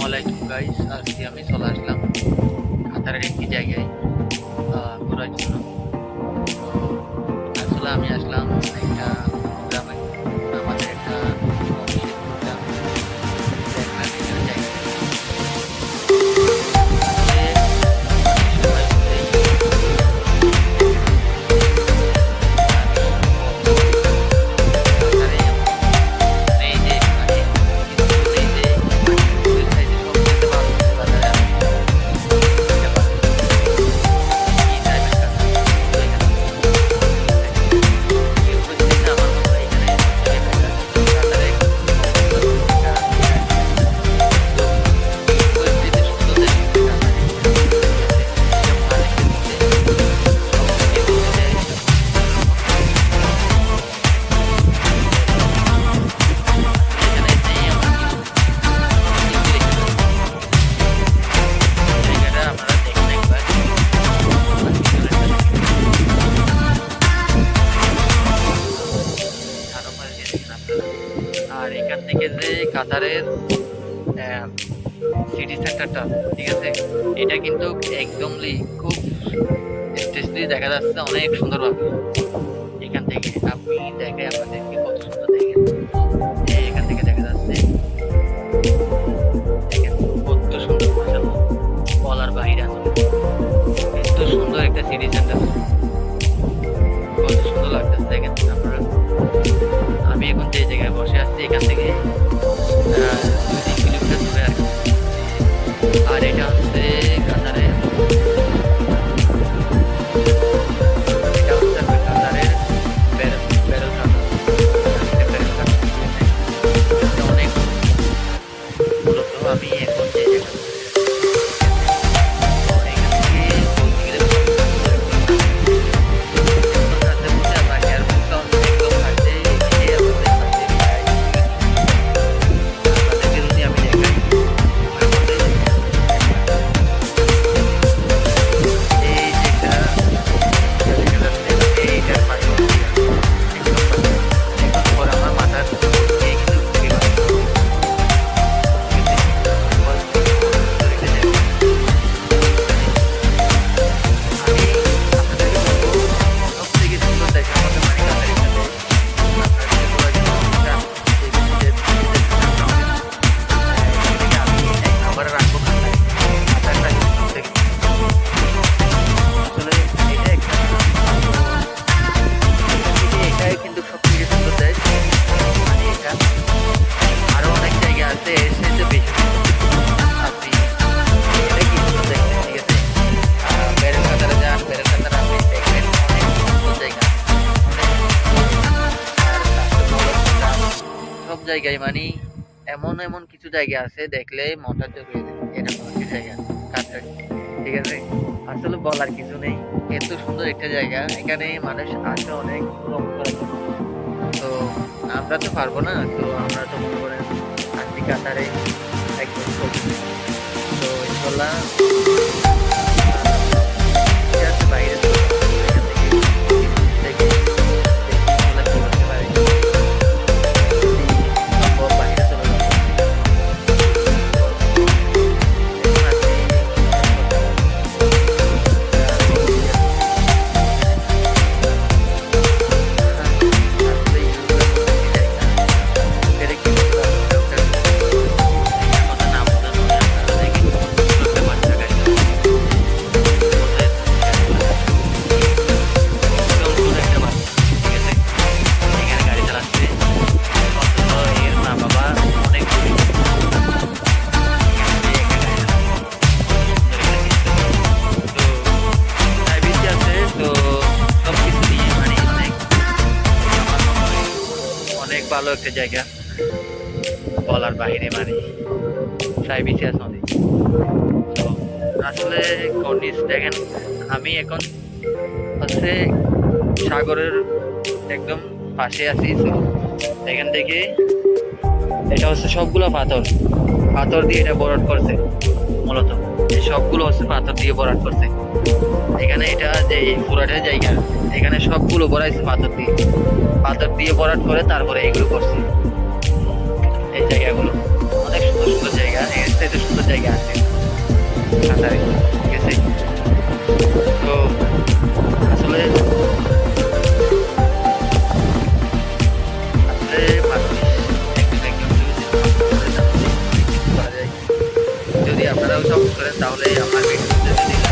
আসসালামাইকুম গাইস, আজকে আমি চলে আসলাম কাতারের একটি জায়গায় ঘোরার জন্য। তো আসলে আমি আসলাম একটা গ্রামে, আমাদের একটা মসজিদ গ্রাম, দেখলাম এখানে জায়গা আসলে সবাই বলেই কাতারে এই যে মানে এই যে ওয়েবসাইটে সব দেখতে পারো কাতারে এটা পারো কি টাইপের কাতার তো এখানে কি উপস্থিত আমার মতো এখানে কাতারে পরিস্থিতি সুন্দর দেখতে কাতারে মালিকের মধ্যে সবকিছু বলতে যায় এখানে যে আমার জায়গাটা আপনারা দেখুন একবার আরো পাশে দেখেন আপনারা। আর এখান থেকে যে কাতারের সিটি সেন্টারটা, ঠিক আছে, এটা কিন্তু একদমই খুব স্টেজলি দেখা যাচ্ছে অনেক সুন্দরভাবে। এখান থেকে আপনি দেখে আপনাদেরকে কত সুন্দর দেখেন, এখান থেকে দেখা যাচ্ছে দেখেন কত সুন্দর সাজানো, বলার বাইরে আসলে এত সুন্দর একটা সিটি সেন্টার, কত সুন্দর লাগতেছে দেখেন আপনারা। আমি এখন যে জায়গায় বসে আছি এখান থেকে 2-3 কিলোমিটার দূরে আর কি। আর এটা হচ্ছে কাতারে, এটা হচ্ছে আপনার কাতারের বেরলখানা, বেরলখানা এটা অনেক মূলত আমি এখন যে জায়গায় বসে আছি, তো এখান থেকে বলতে গেলে একদম কাছে বসে আপনার এয়ারপোর্টটা একদম কাছে, এই আমাদের কাছে প্রায় 2 কিলোমিটার। আপনাদেরকে যদি আমি দেখাই আমার মতে এই যেটা দেখা যাচ্ছে এইটার পাশে একদম পাশে, একদম পরে আমার মাথার এই কিন্তু ঢুকে গেছে। আমি আপনাদেরকে বলবো সব থেকে সুন্দর দেখার মতো মানে কাতারের সাথে আপনারা যদি ঘোরার জন্য চান, সেই ক্ষেত্রে এটাকে আমি 1 নম্বরে রাখবো কাতার। কাতারটা কিন্তু সব থেকে আসলে এটা একটা এখান থেকে এটাই কিন্তু সব থেকে সুন্দর দেশ, মানে এটা আরো অনেক জায়গা আছে এর চাইতে বেশি সুন্দর। আপনি এটা কি সুন্দর দেখছেন, ঠিক আছে, বেরেল কাতারে যান, বেরেল কাতারে আপনি দেখবেন অনেক সুন্দর জায়গা, অনেক আর সব জায়গায় মানে এমন এমন কিছু জায়গা আছে দেখলে মনটা জুড়ে যায়, এরকম একটা জায়গা কাতার, ঠিক আছে। আসলে বলার কিছু নেই, এত সুন্দর একটা জায়গা, এখানে মানুষ আসে অনেক ভ্রমণ করার জন্য। তো আমরা তো পারবো না, তো আমরা তো মনে করেন আসি কাতারে একদম চলছি। তো ইনশাল্লাহ ঠিক আছে, বাইরে চলে যাবো। এখান থেকে দেখি ইনশাল্লাহ কি করতে পারি, যদি সম্ভব বাইরে চলে যাবো। এখন আছি আসলে ইউরোপের মধ্যে জায়গা এটা কি বলবো, ওটা কথা না বলতে নয়, আপনারা দেখে বুঝতে পারছেন গাড়িটা কোথায় একদম দূরে একটা বাচ্চা, ঠিক আছে, এখানে গাড়ি চালাচ্ছে, অথচ এর মা বাবা অনেক দূরে, এখানে যে একা গাড়ি চালাচ্ছে সুন্দর একটা দৃশ্য। তো প্রাইভেসি আছে, তো সব কিছু নিয়ে মানে অনেক আমার মনে হয় অনেক ভালো একটা জায়গা, বলার বাইরে মানে প্রাইভেসি আছে অনেক। তো আসলে কর্নিস দেখেন, আমি এখন হচ্ছে সাগরের একদম পাশে আছি। তো এখান থেকে এটা হচ্ছে সবগুলো পাথর, পাথর দিয়ে এটা ভরাট করছে মূলত, এই সবগুলো হচ্ছে পাথর দিয়ে ভরাট করছে। এখানে এটা যে এই পুরাটা জায়গা, এখানে সবগুলো ভরাইছে পাথর দিয়ে, পাথর দিয়ে ভরাট করে তারপরে এগুলো করছে। এই জায়গাগুলো অনেক সুন্দর সুন্দর জায়গা, এর চাইতে সুন্দর আপনারাও সাপোর্ট করেন তাহলে আমার ভিডিওতে যদি